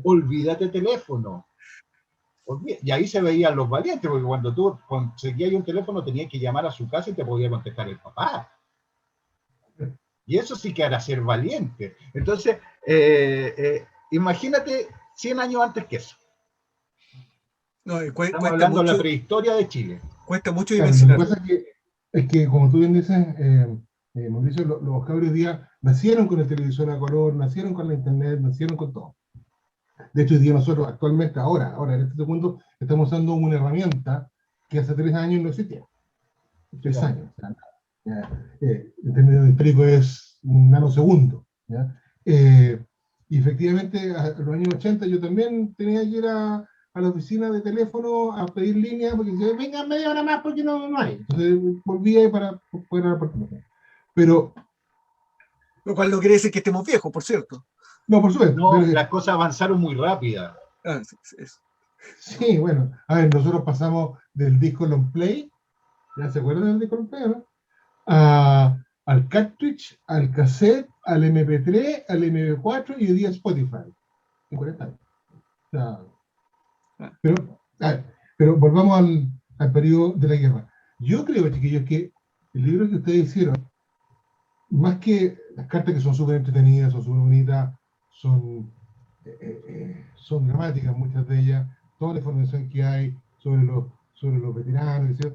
Olvídate teléfono. Y ahí se veían los valientes, porque cuando tú conseguías un teléfono tenías que llamar a su casa y te podía contestar el papá. Y eso sí que era ser valiente. Entonces, imagínate 100 años antes que eso. No, Estamos hablando de la prehistoria de Chile. Cuesta mucho Claro, lo dimensionar. que pasa es que, como tú bien dices, Mauricio, los cabros hoy día nacieron con el televisor a color, nacieron con la internet, nacieron con todo. De hecho, hoy día nosotros actualmente, ahora en este segundo, estamos usando una herramienta que hace 3 años no existía. 3 años. O sea, en términos históricos es un nanosegundo. ¿Ya? Y efectivamente, en los años 80 yo también tenía que ir a la oficina de teléfono a pedir línea, porque decía, venga media hora más porque no hay. Entonces volvía para poder hablar por teléfono. Pero... Lo cual no quiere decir que estemos viejos, por cierto. No, por supuesto. No, las cosas avanzaron muy rápidas. Sí, bueno. A ver, nosotros pasamos del disco long play, ¿ya se acuerdan del disco long play, no? Al cartridge, al cassette, al MP3, al MP4 y hoy día Spotify. En 40 años. O sea, pero volvamos al periodo de la guerra. Yo creo, chiquillos, que el libro que ustedes hicieron, más que las cartas que son súper entretenidas, son súper bonitas, son dramáticas muchas de ellas, toda la información que hay sobre los veteranos, etc.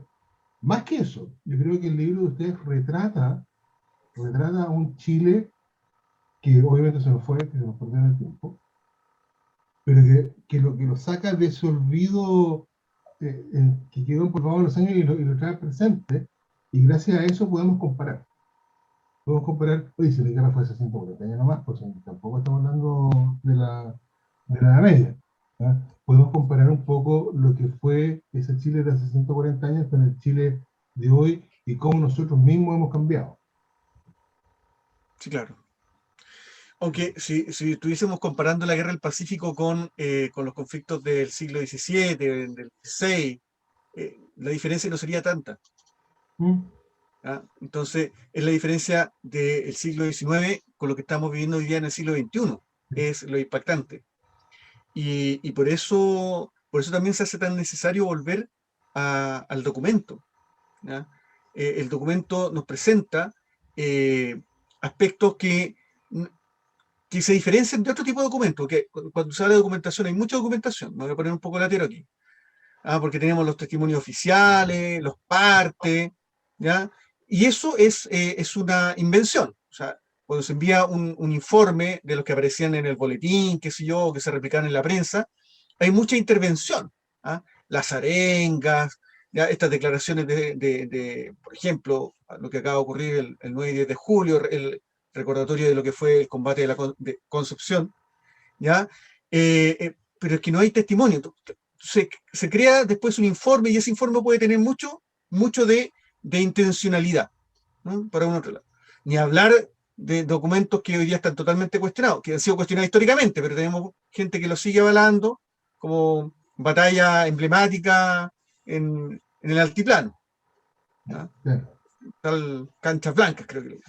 Más que eso, yo creo que el libro de ustedes retrata a un Chile que obviamente se nos fue, que se nos perdió en el tiempo, pero que lo saca de ese olvido que quedó por favor en los años y lo trae al presente, y gracias a eso podemos comparar. Oye, si la guerra fue hace 140 años nomás, pues tampoco estamos hablando de la Edad Media. ¿Ya? Podemos comparar un poco lo que fue ese Chile de hace 140 años con el Chile de hoy y cómo nosotros mismos hemos cambiado. Sí, claro. Aunque si estuviésemos comparando la guerra del Pacífico con los conflictos del siglo XVII, del XVI, la diferencia no sería tanta. ¿Ah? Entonces, es la diferencia del siglo XIX con lo que estamos viviendo hoy día en el siglo XXI. Es lo impactante. Y por eso también se hace tan necesario volver al documento. ¿Ya? El documento nos presenta aspectos que se diferencian de otro tipo de documentos, porque cuando se habla de documentación hay mucha documentación. Me voy a poner un poco latero aquí. Porque tenemos los testimonios oficiales, los partes, ¿ya? Y eso es una invención. O sea, cuando se envía un informe de los que aparecían en el boletín, qué sé yo, que se replicaban en la prensa, hay mucha intervención. Las arengas, ¿ya? Estas declaraciones por ejemplo, lo que acaba de ocurrir el 9 y 10 de julio, el recordatorio de lo que fue el combate de Concepción, ¿ya? Pero es que no hay testimonio. Se crea después un informe y ese informe puede tener mucho de intencionalidad, ¿no? Para un otro lado. Ni hablar de documentos que hoy día están totalmente cuestionados, que han sido cuestionados históricamente, pero tenemos gente que los sigue avalando, como batalla emblemática en el altiplano, ¿no? Tal Canchas Blancas, creo que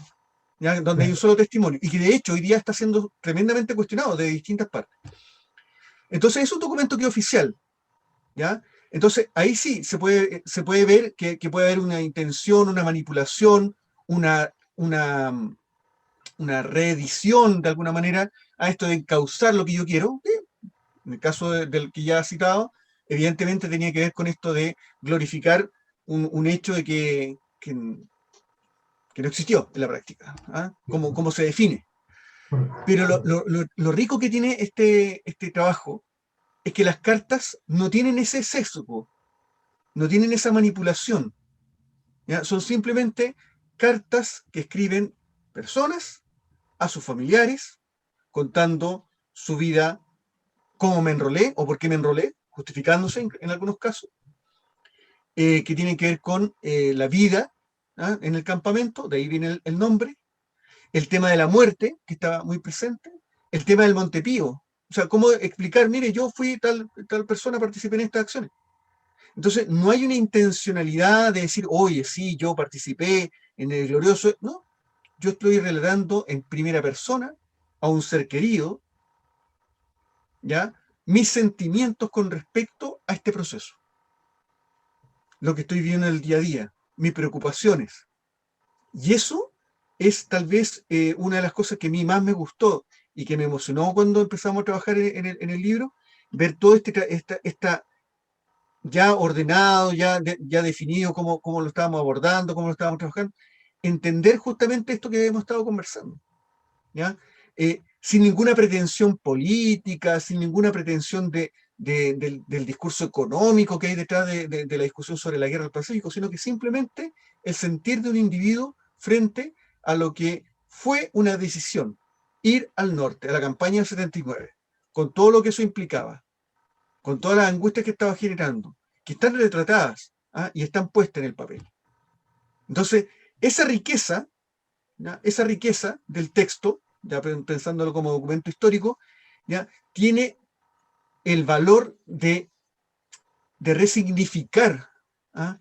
¿ya? Donde hay un solo testimonio, y que de hecho hoy día está siendo tremendamente cuestionado de distintas partes. Entonces es un documento que es oficial, ¿ya? Entonces ahí sí se puede ver que puede haber una intención, una manipulación, una reedición de alguna manera a esto de encauzar lo que yo quiero. En el caso del que ya ha citado, evidentemente tenía que ver con esto de glorificar un hecho de que no existió en la práctica, como se define. Pero lo rico que tiene este trabajo es que las cartas no tienen ese sesgo, no tienen esa manipulación, ¿ya? Son simplemente cartas que escriben personas a sus familiares, contando su vida, cómo me enrolé o por qué me enrolé, justificándose en algunos casos, que tienen que ver con la vida en el campamento, de ahí viene el nombre, el tema de la muerte, que estaba muy presente, el tema del Montepío. O sea, cómo explicar, mire, yo fui tal persona, participé en estas acciones. Entonces, no hay una intencionalidad de decir, oye, sí, yo participé en el glorioso. No, yo estoy relatando en primera persona a un ser querido, ¿ya? Mis sentimientos con respecto a este proceso, lo que estoy viviendo en el día a día, mis preocupaciones. Y eso es tal vez una de las cosas que a mí más me gustó y que me emocionó cuando empezamos a trabajar en el libro, ver todo esta ya ordenado, ya definido cómo lo estábamos abordando, cómo lo estábamos trabajando, entender justamente esto que hemos estado conversando, ¿ya? Sin ninguna pretensión política, sin ninguna pretensión del discurso económico que hay detrás de la discusión sobre la guerra del Pacífico, sino que simplemente el sentir de un individuo frente a lo que fue una decisión, ir al norte, a la campaña del 79, con todo lo que eso implicaba, con todas las angustias que estaba generando, que están retratadas, ¿ah? Y están puestas en el papel. Entonces, esa riqueza, ¿ya? Esa riqueza del texto, ya pensándolo como documento histórico, ¿ya? Tiene el valor de resignificar, ¿ah?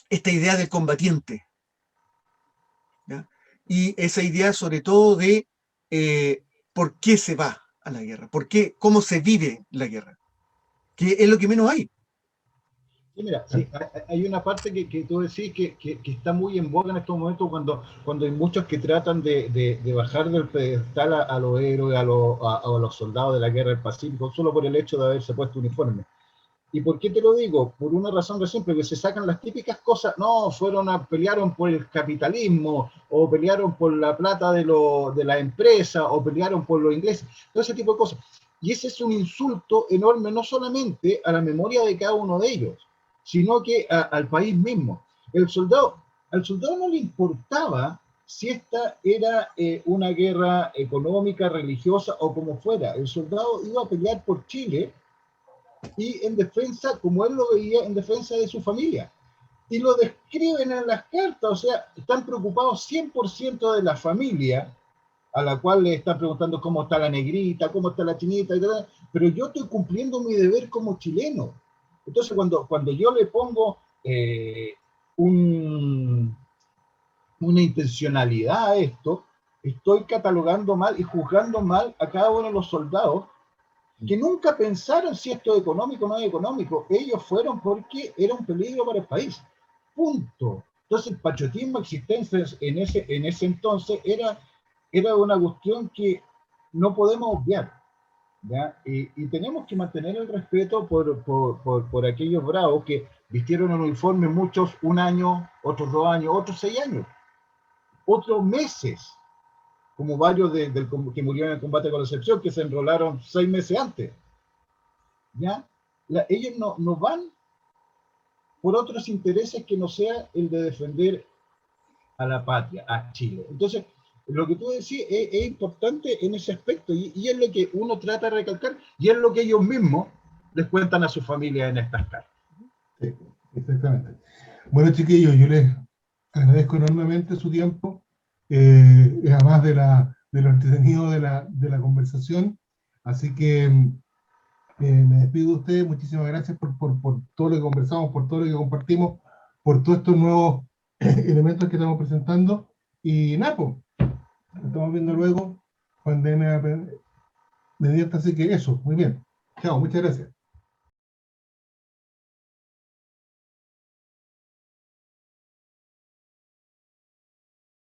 Esta idea del combatiente, ¿ya? Y esa idea sobre todo de por qué se va a la guerra, cómo se vive la guerra, que es lo que menos hay. Sí, mira, sí, hay una parte que tú decís que está muy en boga en estos momentos cuando hay muchos que tratan de bajar del pedestal a los héroes, a los soldados de la guerra del Pacífico, solo por el hecho de haberse puesto uniforme. ¿Y por qué te lo digo? Por una razón muy simple, que se sacan las típicas cosas, no, pelearon por el capitalismo, o pelearon por la plata de la empresa, o pelearon por los ingleses, todo ese tipo de cosas. Y ese es un insulto enorme, no solamente a la memoria de cada uno de ellos, sino que al país mismo. Al soldado no le importaba si esta era una guerra económica, religiosa o como fuera. El soldado iba a pelear por Chile y en defensa, como él lo veía, en defensa de su familia. Y lo describen en las cartas, o sea, están preocupados 100% de la familia, a la cual le están preguntando cómo está la negrita, cómo está la chinita, etc. Pero yo estoy cumpliendo mi deber como chileno. Entonces, cuando yo le pongo una intencionalidad a esto, estoy catalogando mal y juzgando mal a cada uno de los soldados que nunca pensaron si esto es económico o no es económico. Ellos fueron porque era un peligro para el país. Punto. Entonces el patriotismo existente en ese entonces era una cuestión que no podemos obviar, ¿ya? Y tenemos que mantener el respeto por aquellos bravos que vistieron el uniforme muchos un año, otros 2 años, otros 6 años, otros meses, como varios que murieron en el combate con la excepción, que se enrolaron 6 meses antes. ¿Ya? Ellos no van por otros intereses que no sea el de defender a la patria, a Chile. Entonces, lo que tú decís es importante en ese aspecto y es lo que uno trata de recalcar y es lo que ellos mismos les cuentan a su familia en estas cartas. Sí, exactamente. Bueno, chiquillos, yo les agradezco enormemente su tiempo, además de lo entretenido de la conversación. Así que me despido de ustedes. Muchísimas gracias por todo lo que conversamos, por todo lo que compartimos, por todos estos nuevos elementos que estamos presentando. Y nada, pues, nos estamos viendo luego, pandemia mediante, así que eso, muy bien. Chao, muchas gracias.